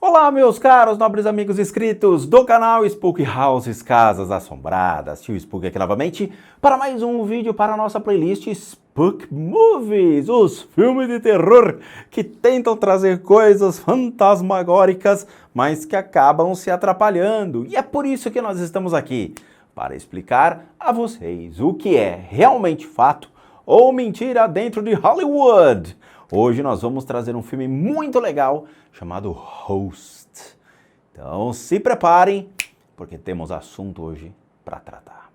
Olá, meus caros nobres amigos inscritos do canal Spook Houses Casas Assombradas. Tio Spook aqui novamente para mais um vídeo para a nossa playlist Spook Movies, os filmes de terror que tentam trazer coisas fantasmagóricas, mas que acabam se atrapalhando. E é por isso que nós estamos aqui, para explicar a vocês o que é realmente fato ou mentira dentro de Hollywood. Hoje nós vamos trazer um filme muito legal chamado Host. Então se preparem, porque temos assunto hoje para tratar.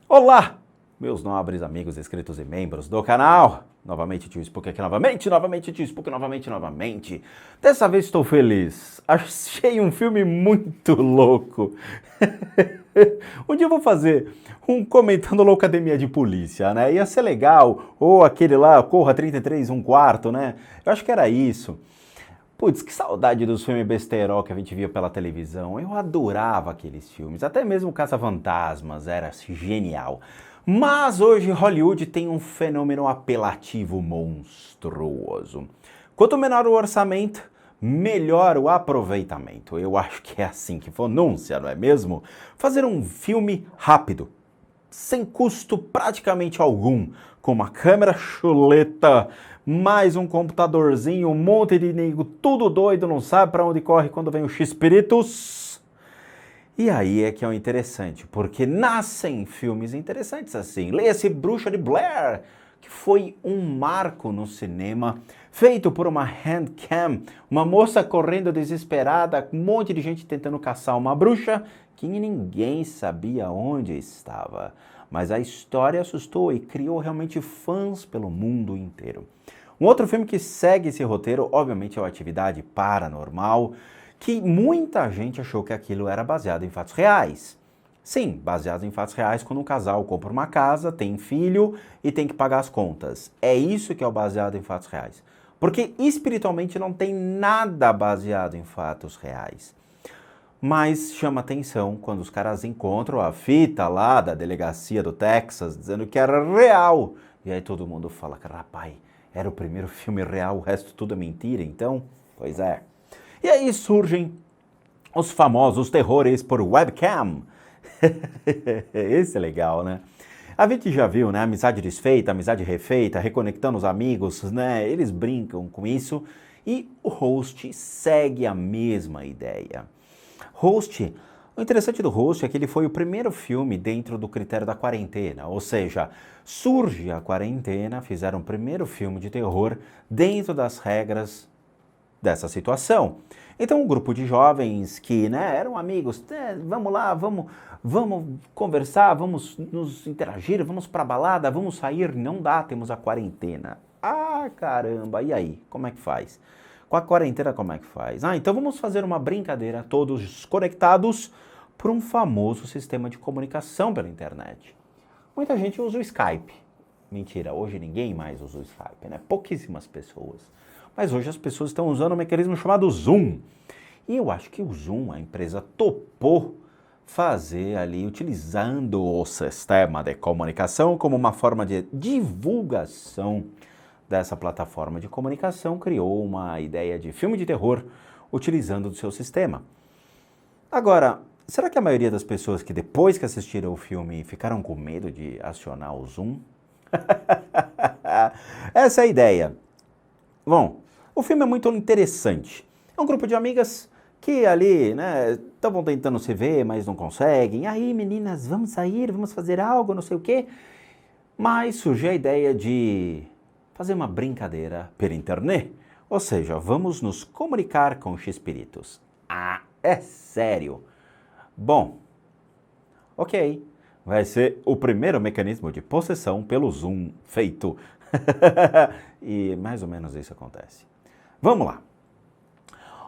Olá, meus nobres amigos inscritos e membros do canal. Novamente Tio Spook aqui novamente Tio Spook novamente. Dessa vez estou feliz. Achei um filme muito louco. Um dia eu vou fazer um comentando Loucademia de Polícia, né? Ia ser legal. Ou aquele lá, Corra 33, 1/4, né? Eu acho que era isso. Putz, que saudade dos filmes besterol que a gente via pela televisão. Eu adorava aqueles filmes. Até mesmo Caça-Fantasmas era genial. Mas hoje Hollywood tem um fenômeno apelativo monstruoso. Quanto menor o orçamento, melhor o aproveitamento. Eu acho que é assim que pronuncia, não é mesmo? Fazer um filme rápido, sem custo praticamente algum, com uma câmera chuleta, mais um computadorzinho, um monte de nego, tudo doido, não sabe para onde corre quando vem o X-Spiritus. E aí é que é o interessante, porque nascem filmes interessantes assim. Leia-se Bruxa de Blair, que foi um marco no cinema, feito por uma handcam, uma moça correndo desesperada, um monte de gente tentando caçar uma bruxa que ninguém sabia onde estava. Mas a história assustou e criou realmente fãs pelo mundo inteiro. Um outro filme que segue esse roteiro, obviamente, é o Atividade Paranormal, que muita gente achou que aquilo era baseado em fatos reais. Sim, baseado em fatos reais quando um casal compra uma casa, tem filho e tem que pagar as contas. É isso que é o baseado em fatos reais. Porque espiritualmente não tem nada baseado em fatos reais. Mas chama atenção quando os caras encontram a fita lá da delegacia do Texas dizendo que era real. E aí todo mundo fala, rapaz, era o primeiro filme real, o resto tudo é mentira, então? Pois é. E aí surgem os famosos terrores por webcam. Esse é legal, né? A gente já viu, né? Amizade desfeita, amizade refeita, reconectando os amigos, né? Eles brincam com isso. E o Host segue a mesma ideia. Host, o interessante do Host é que ele foi o primeiro filme dentro do critério da quarentena. Ou seja, surge a quarentena, fizeram o primeiro filme de terror dentro das regras dessa situação. Então um grupo de jovens que, né, eram amigos, vamos lá, vamos conversar, vamos nos interagir, vamos pra balada, vamos sair, não dá, temos a quarentena. Ah, caramba, e aí, como é que faz? Com a quarentena, como é que faz? Ah, então vamos fazer uma brincadeira, todos conectados por um famoso sistema de comunicação pela internet. Muita gente usa o Skype. Mentira, hoje ninguém mais usa o Skype, né? Pouquíssimas pessoas. Mas hoje as pessoas estão usando um mecanismo chamado Zoom. E eu acho que o Zoom, a empresa topou fazer ali, utilizando o sistema de comunicação como uma forma de divulgação dessa plataforma de comunicação, criou uma ideia de filme de terror utilizando o seu sistema. Agora, será que a maioria das pessoas que depois que assistiram o filme ficaram com medo de acionar o Zoom? Essa é a ideia. Bom, o filme é muito interessante. É um grupo de amigas que ali, né, estavam tentando se ver, mas não conseguem. Aí, meninas, vamos sair, vamos fazer algo, não sei o quê. Mas surgiu a ideia de fazer uma brincadeira pela internet. Ou seja, vamos nos comunicar com os espíritos. Ah, é sério? Bom, ok. Vai ser o primeiro mecanismo de possessão pelo Zoom feito. E mais ou menos isso acontece. Vamos lá.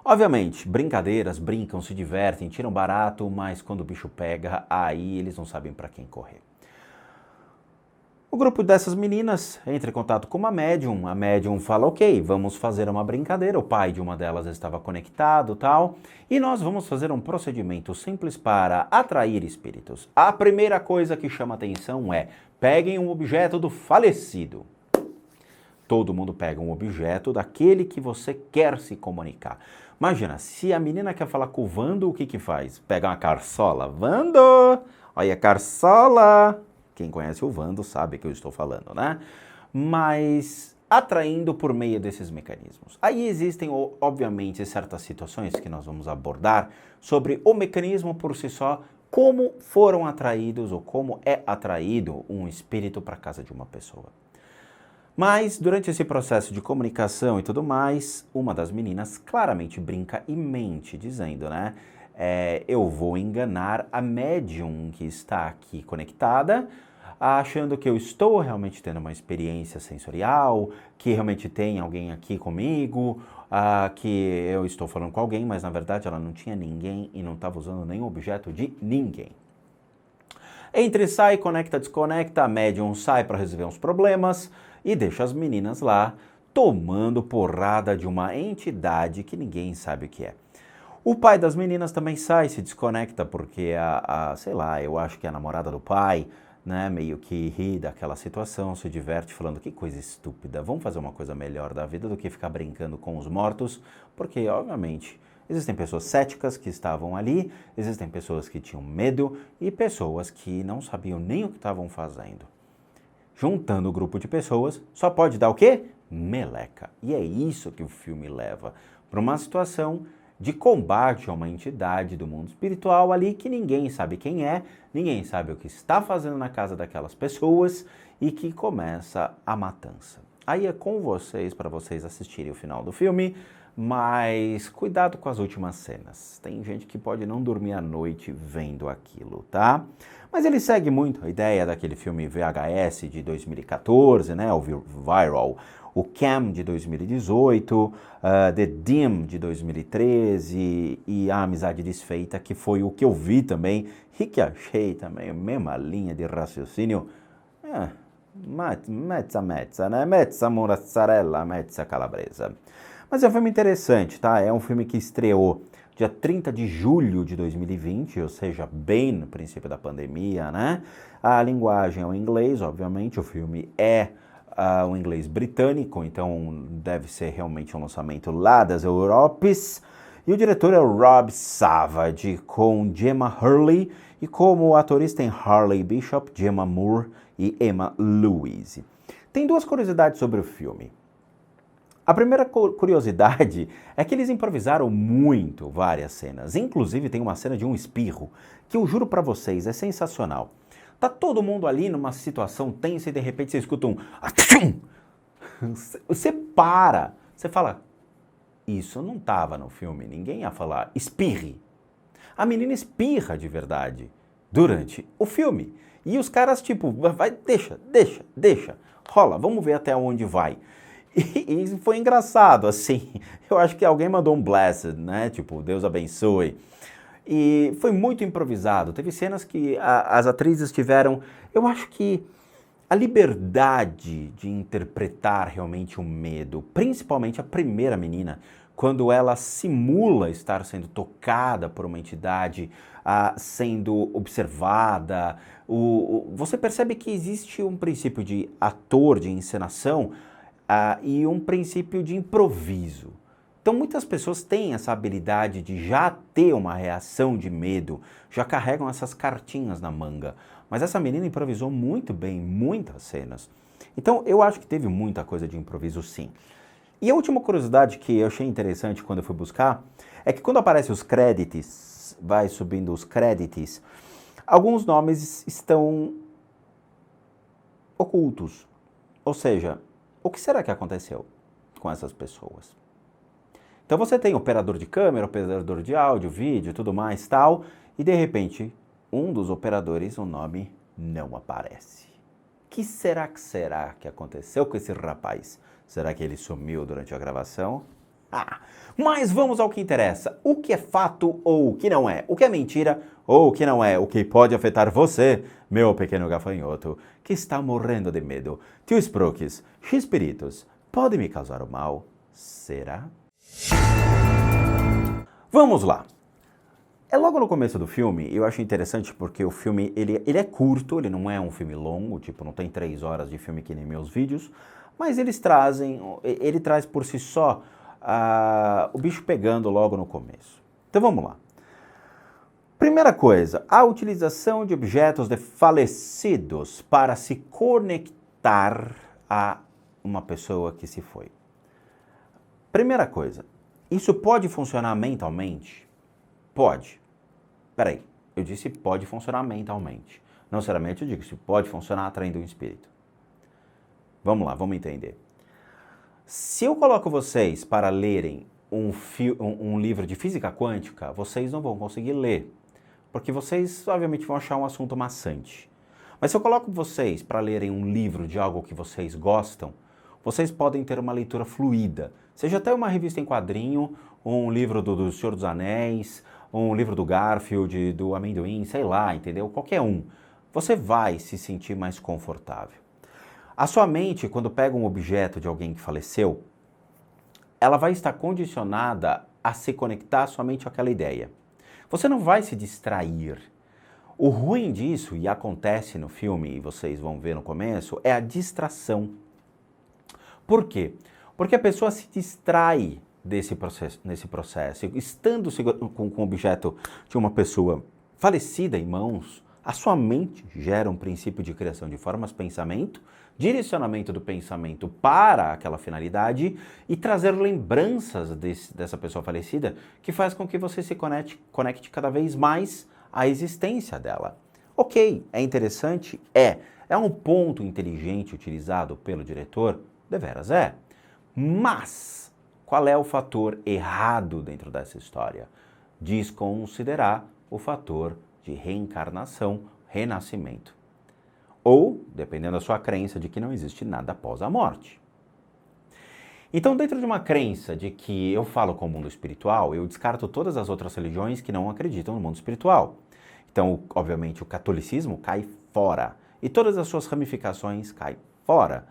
Obviamente, brincadeiras, brincam, se divertem, tiram barato, mas quando o bicho pega, aí eles não sabem para quem correr. O grupo dessas meninas entra em contato com uma médium, a médium fala, ok, vamos fazer uma brincadeira, o pai de uma delas estava conectado, tal, e nós vamos fazer um procedimento simples para atrair espíritos. A primeira coisa que chama atenção é, peguem um objeto do falecido. Todo mundo pega um objeto daquele que você quer se comunicar. Imagina, se a menina quer falar com o Vando, o que que faz? Pega uma carçola. Vando! Olha a carçola! Quem conhece o Vando sabe que eu estou falando, né? Mas atraindo por meio desses mecanismos. Aí existem, obviamente, certas situações que nós vamos abordar sobre o mecanismo por si só, como foram atraídos ou como é atraído um espírito para a casa de uma pessoa. Mas, durante esse processo de comunicação e tudo mais, uma das meninas claramente brinca e mente, dizendo, né? Eu vou enganar a médium que está aqui conectada, achando que eu estou realmente tendo uma experiência sensorial, que realmente tem alguém aqui comigo, que eu estou falando com alguém, mas na verdade ela não tinha ninguém e não estava usando nenhum objeto de ninguém. Entra e sai, conecta, desconecta, a médium sai para resolver uns problemas e deixa as meninas lá tomando porrada de uma entidade que ninguém sabe o que é. O pai das meninas também sai, se desconecta porque sei lá, eu acho que a namorada do pai, né, meio que ri daquela situação, se diverte falando que coisa estúpida, vamos fazer uma coisa melhor da vida do que ficar brincando com os mortos, porque obviamente existem pessoas céticas que estavam ali, existem pessoas que tinham medo e pessoas que não sabiam nem o que estavam fazendo. Juntando o grupo de pessoas, só pode dar o quê? Meleca. E é isso que o filme leva para uma situação de combate a uma entidade do mundo espiritual ali que ninguém sabe quem é, ninguém sabe o que está fazendo na casa daquelas pessoas e que começa a matança. Aí é com vocês, para vocês assistirem o final do filme, mas cuidado com as últimas cenas. Tem gente que pode não dormir à noite vendo aquilo, tá? Mas ele segue muito a ideia daquele filme VHS de 2014, né, o Viral, o Cam de 2018, The Dim de 2013 e A Amizade Desfeita, que foi o que eu vi também e que achei também a mesma linha de raciocínio. Mezza, né? Mezza mozzarella, mezza calabresa. Mas é um filme interessante, tá? É um filme que estreou dia 30 de julho de 2020, ou seja, bem no princípio da pandemia, né? A linguagem é o inglês, obviamente, o filme é o inglês britânico, então deve ser realmente um lançamento lá das Europes. E o diretor é o Rob Savage, com Gemma Hurley, e como atores tem Harley Bishop, Gemma Moore e Emma Lewis. Tem duas curiosidades sobre o filme. A primeira curiosidade é que eles improvisaram muito várias cenas. Inclusive tem uma cena de um espirro, que eu juro pra vocês, é sensacional. Tá todo mundo ali numa situação tensa e de repente você escuta um... Você para, você fala, isso não tava no filme, ninguém ia falar, espirre. A menina espirra de verdade durante o filme. E os caras tipo, vai, deixa, rola, vamos ver até onde vai. E foi engraçado, assim, eu acho que alguém mandou um blessed, né, tipo, Deus abençoe. E foi muito improvisado, teve cenas que as atrizes tiveram, eu acho que a liberdade de interpretar realmente o medo, principalmente a primeira menina, quando ela simula estar sendo tocada por uma entidade, sendo observada, você percebe que existe um princípio de ator, de encenação, e um princípio de improviso. Então muitas pessoas têm essa habilidade de já ter uma reação de medo, já carregam essas cartinhas na manga. Mas essa menina improvisou muito bem, muitas cenas. Então eu acho que teve muita coisa de improviso sim. E a última curiosidade que eu achei interessante quando eu fui buscar, é que quando aparecem os créditos, vai subindo os créditos, alguns nomes estão ocultos. Ou seja, o que será que aconteceu com essas pessoas? Então você tem operador de câmera, operador de áudio, vídeo, tudo mais, tal, e de repente, um dos operadores, o nome não aparece. O que será que aconteceu com esse rapaz? Será que ele sumiu durante a gravação? Mas vamos ao que interessa. O que é fato ou o que não é? O que é mentira ou o que não é? O que pode afetar você, meu pequeno gafanhoto, que está morrendo de medo. Tio Sprooks, X-Peritos, pode me causar o mal? Será? Vamos lá. É logo no começo do filme, eu acho interessante porque o filme ele é curto, ele não é um filme longo, tipo, não tem 3 horas de filme que nem meus vídeos, mas ele traz por si só o bicho pegando logo no começo. Então vamos lá. Primeira coisa, a utilização de objetos de falecidos para se conectar a uma pessoa que se foi. Primeira coisa, isso pode funcionar mentalmente? Pode. Peraí, eu disse pode funcionar mentalmente. Não necessariamente eu digo se pode funcionar atraindo um espírito. Vamos lá, vamos entender. Se eu coloco vocês para lerem um livro de física quântica, vocês não vão conseguir ler. Porque vocês, obviamente, vão achar um assunto maçante. Mas se eu coloco vocês para lerem um livro de algo que vocês gostam, vocês podem ter uma leitura fluida. Seja até uma revista em quadrinho, um livro do Senhor dos Anéis, um livro do Garfield, do Amendoim, sei lá, entendeu? Qualquer um. Você vai se sentir mais confortável. A sua mente, quando pega um objeto de alguém que faleceu, ela vai estar condicionada a se conectar somente àquela ideia. Você não vai se distrair. O ruim disso, e acontece no filme, e vocês vão ver no começo, é a distração. Por quê? Porque a pessoa se distrai nesse processo. Estando com o objeto de uma pessoa falecida em mãos, a sua mente gera um princípio de criação de formas, pensamento, direcionamento do pensamento para aquela finalidade e trazer lembranças dessa pessoa falecida que faz com que você se conecte cada vez mais à existência dela. Ok, é interessante? É um ponto inteligente utilizado pelo diretor? Deveras é. Mas qual é o fator errado dentro dessa história? Desconsiderar o fator de reencarnação, renascimento. Ou, dependendo da sua crença, de que não existe nada após a morte. Então, dentro de uma crença de que eu falo com o mundo espiritual, eu descarto todas as outras religiões que não acreditam no mundo espiritual. Então, obviamente, o catolicismo cai fora. E todas as suas ramificações caem fora.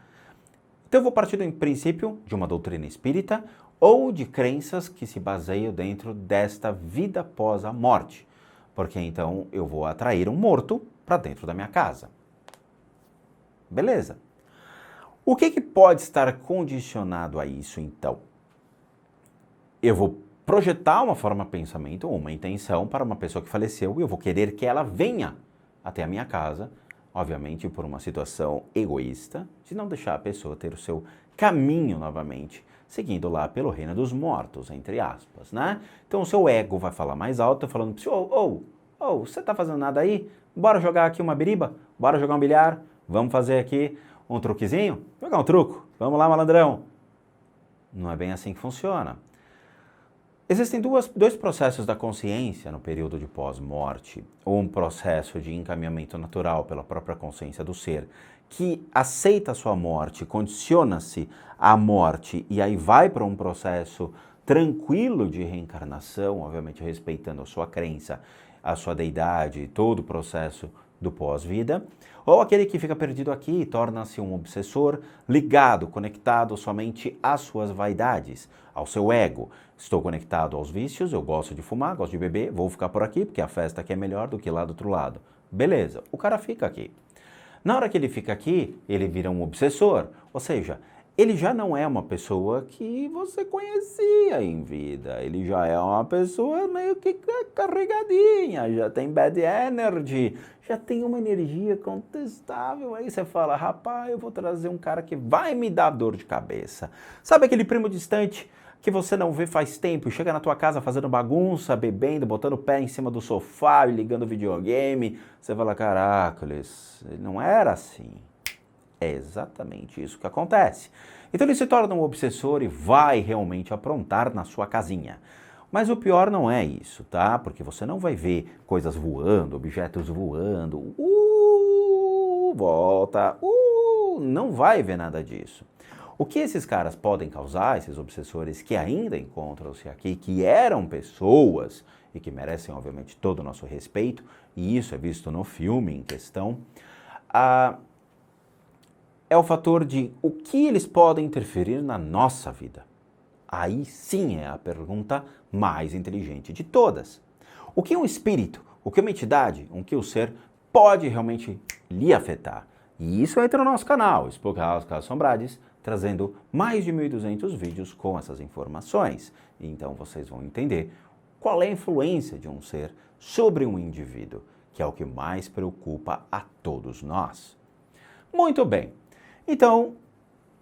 Então, eu vou partir do princípio de uma doutrina espírita ou de crenças que se baseiam dentro desta vida após a morte. Porque então eu vou atrair um morto para dentro da minha casa. Beleza. O que pode estar condicionado a isso, então? Eu vou projetar uma forma de pensamento ou uma intenção para uma pessoa que faleceu e eu vou querer que ela venha até a minha casa, obviamente por uma situação egoísta, de não deixar a pessoa ter o seu caminho novamente, seguindo lá pelo reino dos mortos, entre aspas, né? Então o seu ego vai falar mais alto, falando para você, você tá fazendo nada aí? Bora jogar aqui uma biriba? Bora jogar um bilhar? Vamos fazer aqui um truquezinho? Jogar um truco? Vamos lá, malandrão. Não é bem assim que funciona. Existem dois processos da consciência no período de pós-morte. Um processo de encaminhamento natural pela própria consciência do ser, que aceita a sua morte, condiciona-se à morte e aí vai para um processo tranquilo de reencarnação, obviamente respeitando a sua crença, a sua deidade, todo o processo do pós-vida, ou aquele que fica perdido aqui e torna-se um obsessor, ligado, conectado somente às suas vaidades, ao seu ego. Estou conectado aos vícios, eu gosto de fumar, gosto de beber, vou ficar por aqui porque a festa aqui é melhor do que lá do outro lado. Beleza, o cara fica aqui. Na hora que ele fica aqui, ele vira um obsessor, ou seja, ele já não é uma pessoa que você conhecia em vida, ele já é uma pessoa meio que carregadinha, já tem bad energy, já tem uma energia contestável, aí você fala, rapaz, eu vou trazer um cara que vai me dar dor de cabeça. Sabe aquele primo distante que você não vê faz tempo e chega na tua casa fazendo bagunça, bebendo, botando o pé em cima do sofá e ligando videogame, você fala, caracoles, não era assim. É exatamente isso que acontece. Então ele se torna um obsessor e vai realmente aprontar na sua casinha. Mas o pior não é isso, tá? Porque você não vai ver coisas voando, objetos voando, volta, não vai ver nada disso. O que esses caras podem causar, esses obsessores que ainda encontram-se aqui, que eram pessoas e que merecem, obviamente, todo o nosso respeito, e isso é visto no filme em questão, é o fator de o que eles podem interferir na nossa vida. Aí sim é a pergunta mais inteligente de todas. O que um espírito, o que uma entidade, o que o ser pode realmente lhe afetar? E isso entra no nosso canal, Spook House Casos Assombrados, trazendo mais de 1.200 vídeos com essas informações. Então vocês vão entender qual é a influência de um ser sobre um indivíduo, que é o que mais preocupa a todos nós. Muito bem, então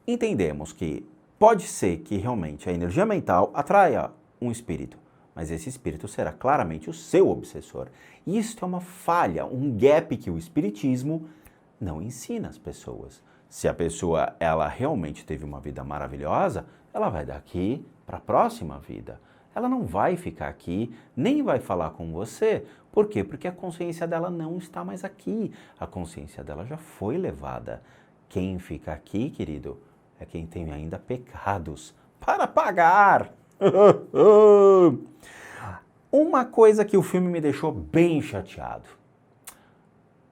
entendemos que pode ser que realmente a energia mental atraia um espírito, mas esse espírito será claramente o seu obsessor. E isso é uma falha, um gap que o espiritismo não ensina às pessoas. Se a pessoa ela realmente teve uma vida maravilhosa, ela vai daqui para a próxima vida. Ela não vai ficar aqui, nem vai falar com você. Por quê? Porque a consciência dela não está mais aqui. A consciência dela já foi levada. Quem fica aqui, querido, é quem tem ainda pecados para pagar. Uma coisa que o filme me deixou bem chateado.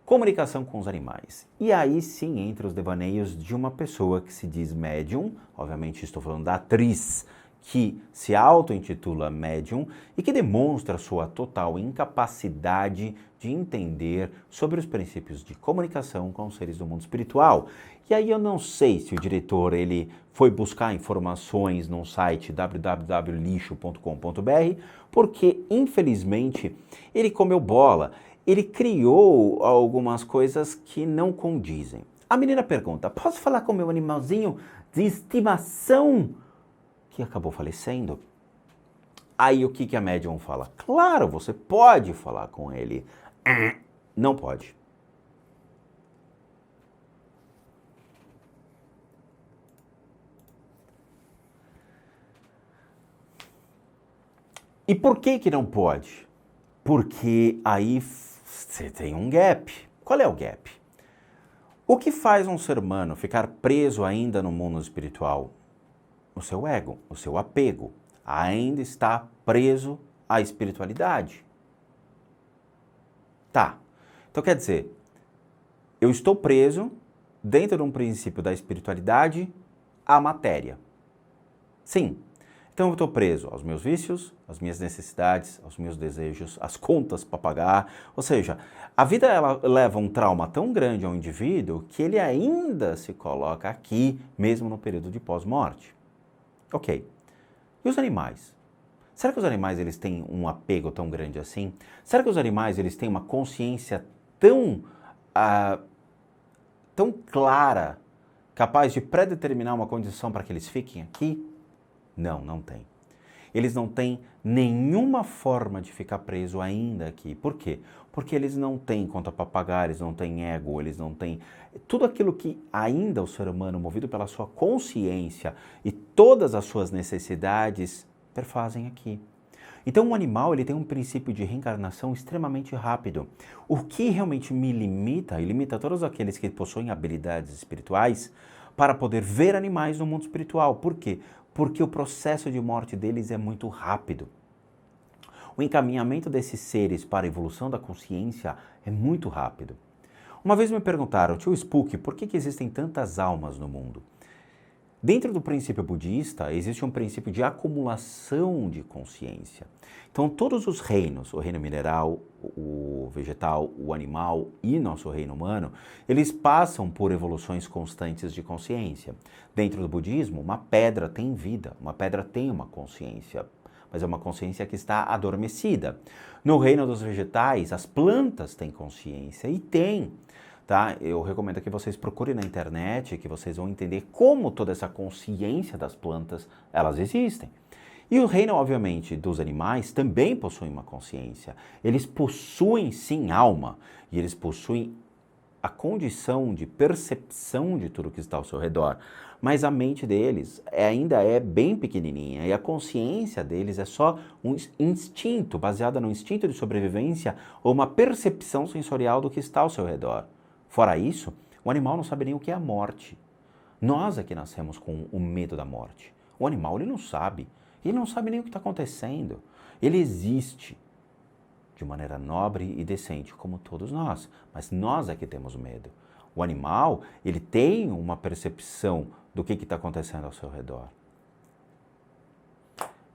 Comunicação com os animais. E aí sim entra os devaneios de uma pessoa que se diz médium, obviamente estou falando da atriz que se auto-intitula médium e que demonstra sua total incapacidade de entender sobre os princípios de comunicação com os seres do mundo espiritual. E aí eu não sei se o diretor ele foi buscar informações no site www.lixo.com.br, porque infelizmente ele comeu bola. Ele criou algumas coisas que não condizem. A menina pergunta, posso falar com meu animalzinho de estimação que acabou falecendo? Aí o que a médium fala? Claro, você pode falar com ele. Não pode. E por que não pode? Porque aí você tem um gap. Qual é o gap? O que faz um ser humano ficar preso ainda no mundo espiritual? O seu ego, o seu apego. Ainda está preso à espiritualidade. Tá. Então quer dizer, eu estou preso dentro de um princípio da espiritualidade à matéria. Sim. Então eu estou preso aos meus vícios, às minhas necessidades, aos meus desejos, às contas para pagar. Ou seja, a vida ela leva um trauma tão grande ao indivíduo que ele ainda se coloca aqui, mesmo no período de pós-morte. Ok. E os animais? Será que os animais eles têm um apego tão grande assim? Será que os animais eles têm uma consciência tão clara, capaz de predeterminar uma condição para que eles fiquem aqui? Não, não tem. Eles não têm nenhuma forma de ficar preso ainda aqui. Por quê? Porque eles não têm conta para pagar, eles não têm ego, eles não têm... Tudo aquilo que ainda o ser humano, movido pela sua consciência e todas as suas necessidades, perfazem aqui. Então, o animal ele tem um princípio de reencarnação extremamente rápido. O que realmente me limita, e limita todos aqueles que possuem habilidades espirituais, para poder ver animais no mundo espiritual. Por quê? Porque o processo de morte deles é muito rápido. O encaminhamento desses seres para a evolução da consciência é muito rápido. Uma vez me perguntaram, tio Spook, por que existem tantas almas no mundo? Dentro do princípio budista, existe um princípio de acumulação de consciência. Então, todos os reinos, o reino mineral, o vegetal, o animal e nosso reino humano, eles passam por evoluções constantes de consciência. Dentro do budismo, uma pedra tem vida, uma pedra tem uma consciência, mas é uma consciência que está adormecida. No reino dos vegetais, as plantas têm consciência e têm. Tá? Eu recomendo que vocês procurem na internet, que vocês vão entender como toda essa consciência das plantas, elas existem. E o reino, obviamente, dos animais também possui uma consciência. Eles possuem, sim, alma. E eles possuem a condição de percepção de tudo que está ao seu redor. Mas a mente deles ainda é bem pequenininha. E a consciência deles é só um instinto, baseada no instinto de sobrevivência ou uma percepção sensorial do que está ao seu redor. Fora isso, o animal não sabe nem o que é a morte. Nós é que nascemos com o medo da morte. O animal, ele não sabe nem o que está acontecendo. Ele existe de maneira nobre e decente, como todos nós, mas nós é que temos medo. O animal, ele tem uma percepção do que está acontecendo ao seu redor.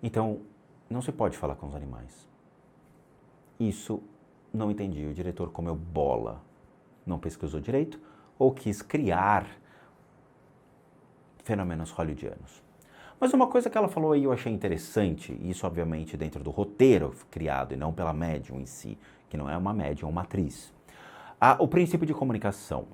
Então, não se pode falar com os animais. Isso não entendi. O diretor comeu bola, não pesquisou direito ou quis criar fenômenos hollywoodianos. Mas uma coisa que ela falou aí eu achei interessante, isso obviamente dentro do roteiro criado e não pela médium em si, que não é uma médium, é uma atriz. O princípio de comunicação.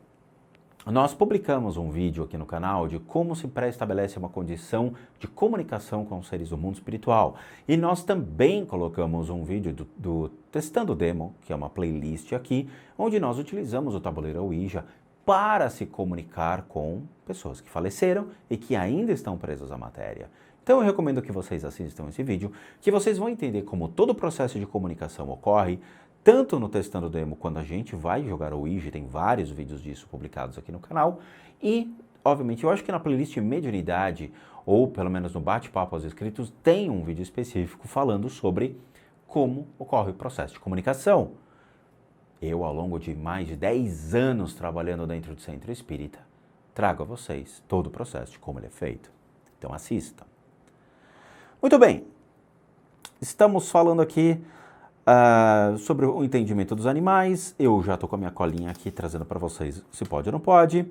Nós publicamos um vídeo aqui no canal de como se pré-estabelece uma condição de comunicação com os seres do mundo espiritual. E nós também colocamos um vídeo do Testando Demo, que é uma playlist aqui, onde nós utilizamos o tabuleiro Ouija para se comunicar com pessoas que faleceram e que ainda estão presas à matéria. Então eu recomendo que vocês assistam esse vídeo, que vocês vão entender como todo o processo de comunicação ocorre, tanto no Testando Demo, quando a gente vai jogar o Ouija, tem vários vídeos disso publicados aqui no canal, e, obviamente, eu acho que na playlist Mediunidade, ou pelo menos no Bate-Papo aos Inscritos, tem um vídeo específico falando sobre como ocorre o processo de comunicação. Eu, ao longo de mais de 10 anos trabalhando dentro do Centro Espírita, trago a vocês todo o processo de como ele é feito. Então assistam. Muito bem, estamos falando aqui sobre o entendimento dos animais. Eu já estou com a minha colinha aqui trazendo para vocês se pode ou não pode.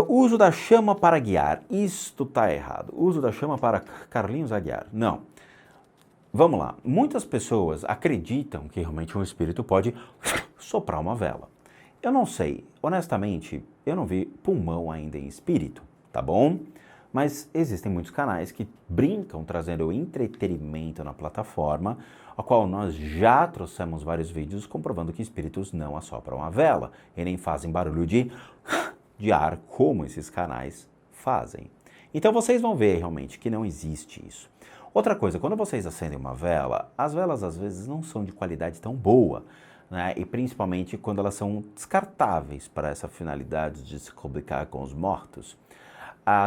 Uso da chama para guiar. Isto está errado. Uso da chama para Carlinhos Aguiar. Não. Vamos lá. Muitas pessoas acreditam que realmente um espírito pode soprar uma vela. Eu não sei. Honestamente, eu não vi pulmão ainda em espírito, tá bom? Mas existem muitos canais que brincam trazendo entretenimento na plataforma, a qual nós já trouxemos vários vídeos comprovando que espíritos não assopram a vela e nem fazem barulho de ar como esses canais fazem. Então vocês vão ver realmente que não existe isso. Outra coisa, quando vocês acendem uma vela, as velas às vezes não são de qualidade tão boa, né? E principalmente quando elas são descartáveis para essa finalidade de se comunicar com os mortos.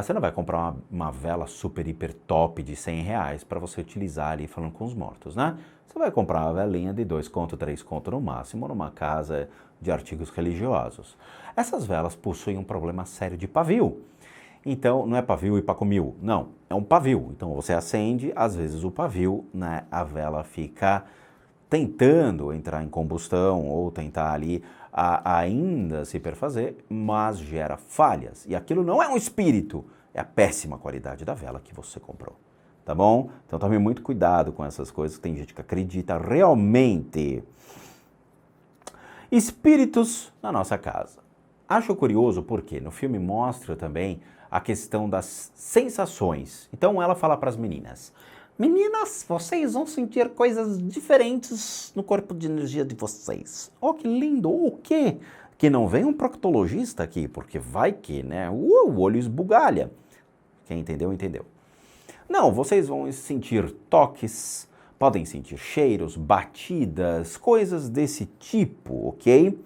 Você não vai comprar uma vela super, hiper top de R$100 para você utilizar ali falando com os mortos, né? Você vai comprar uma velinha de 2 conto, 3 conto no máximo, numa casa de artigos religiosos. Essas velas possuem um problema sério de pavio. Então, não é pavio e pacomil, não, é um pavio. Então, você acende, às vezes o pavio, né, a vela fica tentando entrar em combustão ou tentar ali ainda se perfazer, mas gera falhas. E aquilo não é um espírito, é a péssima qualidade da vela que você comprou, tá bom? Então tome muito cuidado com essas coisas, tem gente que acredita realmente. Espíritos na nossa casa. Acho curioso porque no filme mostra também a questão das sensações. Então ela fala para as meninas: meninas, vocês vão sentir coisas diferentes no corpo de energia de vocês. Oh, que lindo! O quê? Que não vem um proctologista aqui, porque vai que, né? O olho esbugalha. Quem entendeu, entendeu. Não, vocês vão sentir toques, podem sentir cheiros, batidas, coisas desse tipo, ok?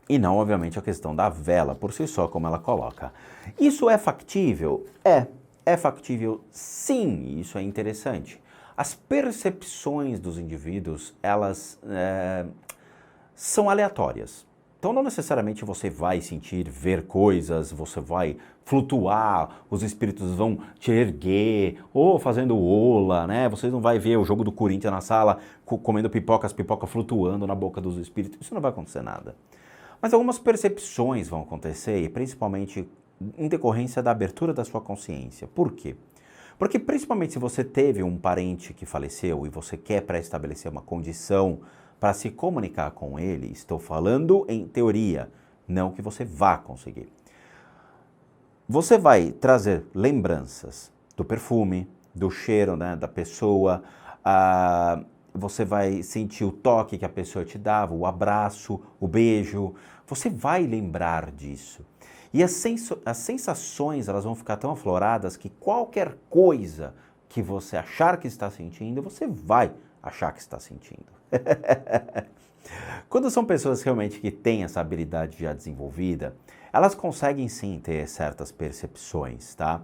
E não, obviamente, a questão da vela por si só, como ela coloca. Isso é factível? É factível, sim, isso é interessante. As percepções dos indivíduos, elas são aleatórias. Então não necessariamente você vai sentir, ver coisas, você vai flutuar, os espíritos vão te erguer, ou fazendo ola, né? Você não vai ver o jogo do Corinthians na sala, comendo pipoca, as pipocas flutuando na boca dos espíritos, isso não vai acontecer nada. Mas algumas percepções vão acontecer, e principalmente em decorrência da abertura da sua consciência. Por quê? Porque principalmente se você teve um parente que faleceu e você quer pré-estabelecer uma condição para se comunicar com ele, estou falando em teoria, não que você vá conseguir. Você vai trazer lembranças do perfume, do cheiro, né, da pessoa, você vai sentir o toque que a pessoa te dava, o abraço, o beijo, você vai lembrar disso. E as sensações, elas vão ficar tão afloradas que qualquer coisa que você achar que está sentindo, você vai achar que está sentindo. Quando são pessoas realmente que têm essa habilidade já desenvolvida, elas conseguem sim ter certas percepções, tá?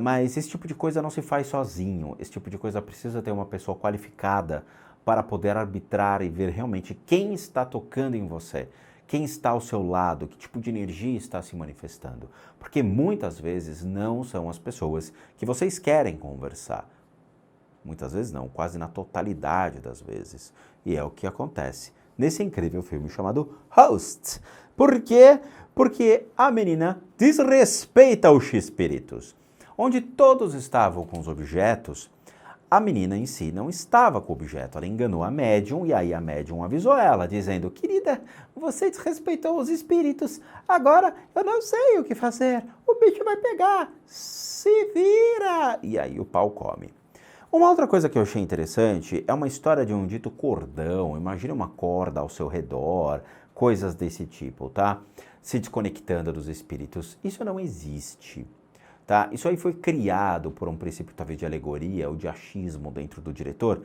Mas esse tipo de coisa não se faz sozinho, esse tipo de coisa precisa ter uma pessoa qualificada para poder arbitrar e ver realmente quem está tocando em você, quem está ao seu lado, que tipo de energia está se manifestando. Porque muitas vezes não são as pessoas que vocês querem conversar. Muitas vezes não, quase na totalidade das vezes. E é o que acontece nesse incrível filme chamado Host. Por quê? Porque a menina desrespeita os espíritos. Onde todos estavam com os objetos, a menina em si não estava com o objeto. Ela enganou a médium e aí a médium avisou ela, dizendo: querida, você desrespeitou os espíritos, agora eu não sei o que fazer, o bicho vai pegar, se vira! E aí o pau come. Uma outra coisa que eu achei interessante é uma história de um dito cordão. Imagina uma corda ao seu redor, coisas desse tipo, tá? Se desconectando dos espíritos. Isso não existe, tá? Isso aí foi criado por um princípio talvez de alegoria ou de achismo dentro do diretor.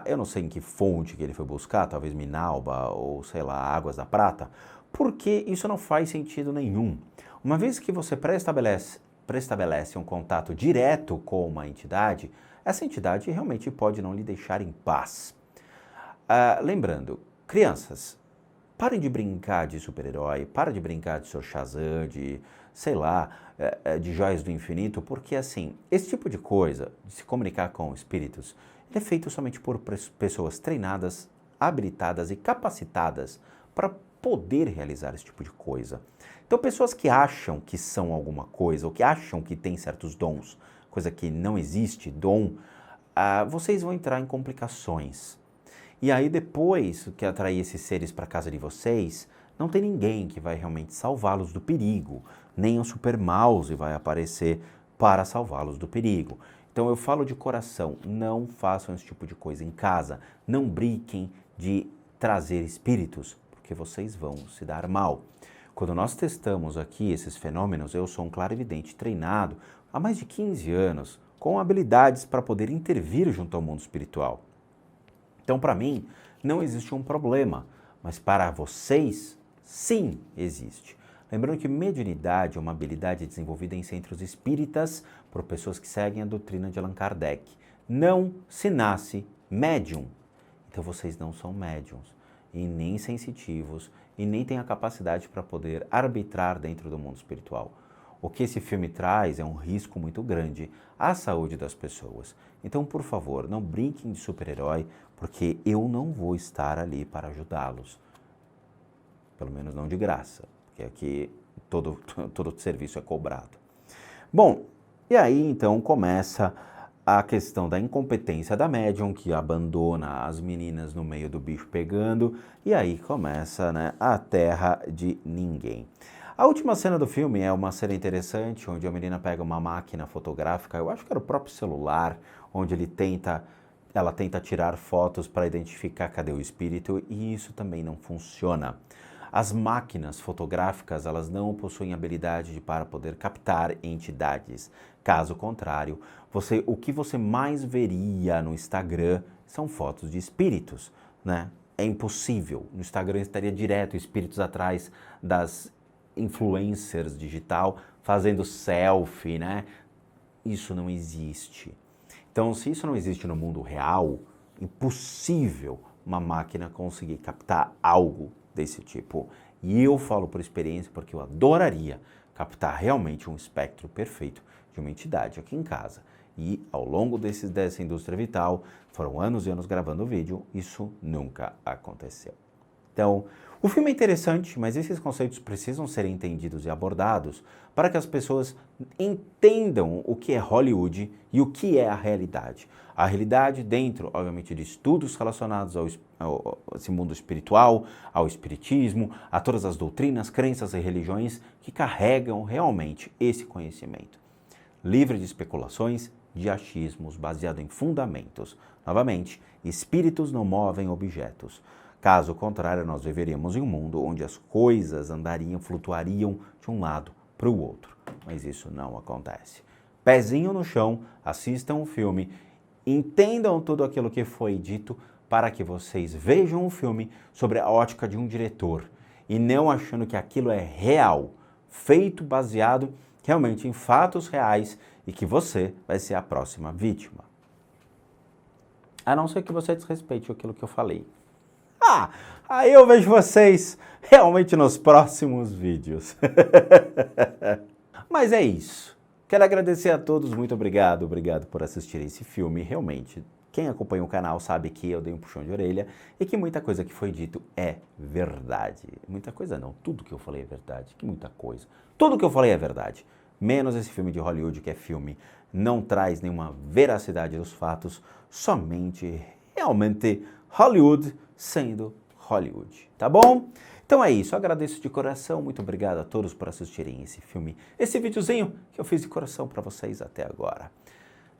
Eu não sei em que fonte que ele foi buscar, talvez Minalba ou sei lá, Águas da Prata, porque isso não faz sentido nenhum. Uma vez que você preestabelece um contato direto com uma entidade, essa entidade realmente pode não lhe deixar em paz. Lembrando, crianças, parem de brincar de super-herói, parem de brincar de Sr. Shazam, de, sei lá, de joias do infinito, porque assim, esse tipo de coisa, de se comunicar com espíritos, ele é feito somente por pessoas treinadas, habilitadas e capacitadas para poder realizar esse tipo de coisa. Então, pessoas que acham que são alguma coisa, ou que acham que têm certos dons, coisa que não existe, dom, vocês vão entrar em complicações. E aí depois que atrair esses seres para casa de vocês, não tem ninguém que vai realmente salvá-los do perigo, nem um super mouse vai aparecer para salvá-los do perigo. Então eu falo de coração, não façam esse tipo de coisa em casa, não brinquem de trazer espíritos, porque vocês vão se dar mal. Quando nós testamos aqui esses fenômenos, eu sou um clarividente treinado há mais de 15 anos, com habilidades para poder intervir junto ao mundo espiritual. Então, para mim, não existe um problema, mas para vocês, sim, existe. Lembrando que mediunidade é uma habilidade desenvolvida em centros espíritas por pessoas que seguem a doutrina de Allan Kardec. Não se nasce médium. Então, vocês não são médiums, e nem sensitivos, e nem têm a capacidade para poder arbitrar dentro do mundo espiritual. O que esse filme traz é um risco muito grande à saúde das pessoas. Então, por favor, não brinquem de super-herói, porque eu não vou estar ali para ajudá-los. Pelo menos não de graça, porque aqui todo serviço é cobrado. Bom, e aí então começa a questão da incompetência da médium, que abandona as meninas no meio do bicho pegando, e aí começa, né, a terra de ninguém. A última cena do filme é uma cena interessante, onde a menina pega uma máquina fotográfica, eu acho que era o próprio celular, onde ela tenta tirar fotos para identificar cadê o espírito, e isso também não funciona. As máquinas fotográficas, elas não possuem habilidade para poder captar entidades. Caso contrário, o que você mais veria no Instagram são fotos de espíritos, né? É impossível. No Instagram estaria direto espíritos atrás das influencers digital fazendo selfie, né? Isso não existe. Então, se isso não existe no mundo real, impossível uma máquina conseguir captar algo desse tipo. E eu falo por experiência porque eu adoraria captar realmente um espectro perfeito de uma entidade aqui em casa. E ao longo dessa indústria vital, foram anos e anos gravando vídeo, isso nunca aconteceu. Então, o filme é interessante, mas esses conceitos precisam ser entendidos e abordados para que as pessoas entendam o que é Hollywood e o que é a realidade. A realidade dentro, obviamente, de estudos relacionados a esse mundo espiritual, ao espiritismo, a todas as doutrinas, crenças e religiões que carregam realmente esse conhecimento. Livre de especulações, de achismos, baseado em fundamentos. Novamente, espíritos não movem objetos. Caso contrário, nós viveríamos em um mundo onde as coisas flutuariam de um lado para o outro. Mas isso não acontece. Pezinho no chão, assistam o filme, entendam tudo aquilo que foi dito, para que vocês vejam o filme sobre a ótica de um diretor e não achando que aquilo é real, feito baseado realmente em fatos reais e que você vai ser a próxima vítima. A não ser que você desrespeite aquilo que eu falei. Aí eu vejo vocês realmente nos próximos vídeos. Mas é isso. Quero agradecer a todos, muito obrigado por assistirem esse filme. Realmente, quem acompanha o canal sabe que eu dei um puxão de orelha e que muita coisa que foi dito é verdade. Muita coisa não, tudo que eu falei é verdade, que muita coisa. Tudo que eu falei é verdade, menos esse filme de Hollywood que é filme, não traz nenhuma veracidade dos fatos, somente, realmente, Hollywood sendo Hollywood, tá bom? Então é isso, eu agradeço de coração, muito obrigado a todos por assistirem esse filme, esse videozinho que eu fiz de coração para vocês até agora.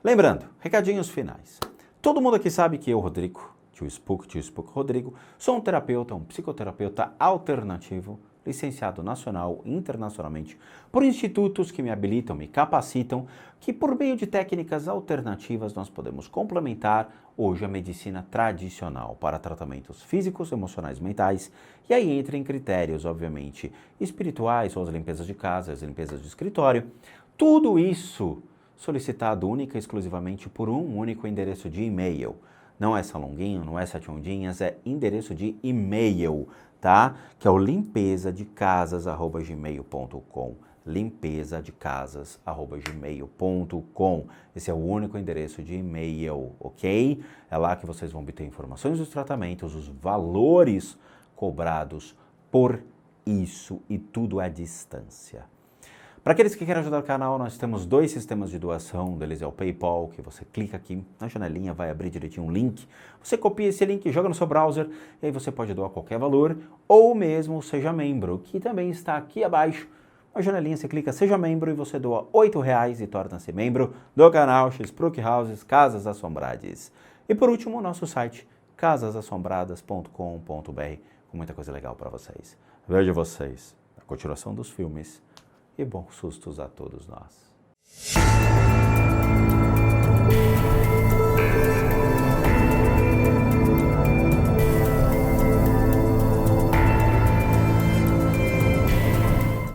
Lembrando, recadinhos finais. Todo mundo aqui sabe que eu, Rodrigo, tio Spook Rodrigo, sou um terapeuta, um psicoterapeuta alternativo, licenciado nacional e internacionalmente por institutos que me habilitam, me capacitam, que por meio de técnicas alternativas nós podemos complementar hoje a medicina tradicional para tratamentos físicos, emocionais, mentais, e aí entra em critérios, obviamente, espirituais, ou as limpezas de casa, as limpezas de escritório, tudo isso solicitado única e exclusivamente por um único endereço de e-mail. Não é salonguinho, não é sete ondinhas, é endereço de e-mail, tá? Que é o limpezadecasas@gmail.com. limpezadecasas@gmail.com. Esse é o único endereço de e-mail, ok? É lá que vocês vão obter informações dos tratamentos, os valores cobrados por isso e tudo à distância. Para aqueles que querem ajudar o canal, nós temos 2 sistemas de doação, um deles é o PayPal, que você clica aqui na janelinha, vai abrir direitinho um link, você copia esse link, joga no seu browser, e aí você pode doar qualquer valor, ou mesmo seja membro, que também está aqui abaixo, na janelinha você clica seja membro e você doa R$8 e torna-se membro do canal Spook Houses Casas Assombradas. E por último, o nosso site, casasassombradas.com.br, com muita coisa legal para vocês. Vejo vocês na continuação dos filmes. E bons sustos a todos nós.